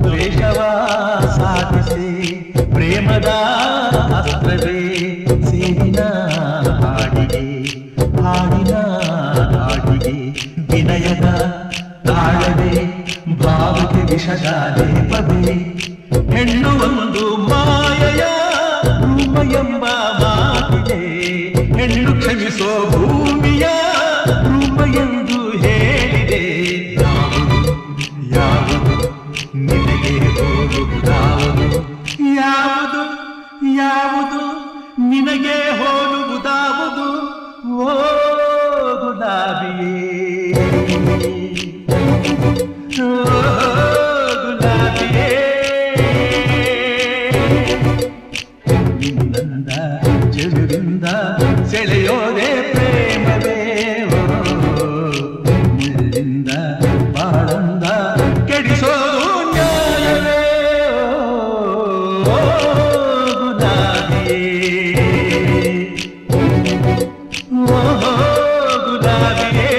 ದ್ವೇಷವ ಸಾಧಿಸಿ ಪ್ರೇಮದ ಅಸ್ತ್ರವೇ ಸೇರಿನ ಹಾಡಿಗೆ ಹಾಡಿನ ಹಾಡಿಗೆ ವಿನಯದ ತಾಳವೇ ಭಾವಕ್ಕೆ ವಿಷದ ಲೇಪವೇ ಹೆಣ್ಣು ಒಂದು ಮಾಯೆಯ ರೂಪ ಎಂಬ ಮಾತಿದೆ ಹೆಣ್ಣು ಕ್ಷಮಿಸೋ ಭೂಮಿಯ ರೂಪ ಎಂದು ಹೇಳಿದೆ ಯಾವುದು ನಿನಗೆ ಹೋಲುವುದಾವುದು ಯಾವುದು ಯಾವುದು ನಿನಗೆ ಹೋಲುವುದಾವುದು ಓ ಗುಲಾಬಿಯೇ ಓ ಗುಲಾಬಿಯೇ ನಿನ್ನಂದ ಚೆಲುವಿಂದ ಸೆಳೆಯೋದೆ ಪ್ರೇಮವೇ ಮುಳ್ಳಿಂದ ಬಾಳಂದ ಕೆಡಿಸೋದು ನ್ಯಾಯವೇ ಓ ಗುಲಾಬಿಯೇ ಓ ಗುಲಾಬಿಯೇ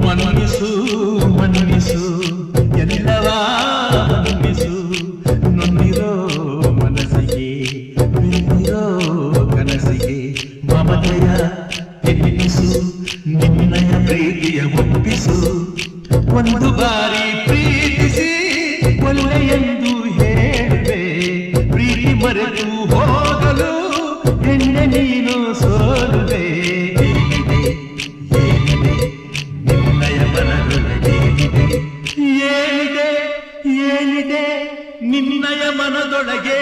ಮನ್ನಿಸು ಮನ್ನಿಸು ಎಲ್ಲವ ಮನ್ನಿಸು ನೊಂದಿರೋ ಮನಸ್ಸಿಗೆ ಬೆಂದಿರೋ ಕನಸಿಗೆ ಮಮತೆಯ ಎನ್ನಿಸು ನಿನ್ನಯ ಪ್ರೀತಿಯ ಒಪ್ಪಿಸು ಒಂದು ಬಾರಿ ಪ್ರೀತಿಸಿ ಒಳ್ಳೆಯೆಂದು ಹೇಳುವೆ ಪ್ರೀತಿ ಮರೆತು ಹೋಗಲು ಹೆಣ್ಣೆ ನೀನು ಸೋಲುವೆ ನಿನ್ನಯ ಮನದೊಳಗೇನಿದೆ ಏನಿದೆ ನಿನ್ನಯ ಮನದೊಳಗೆ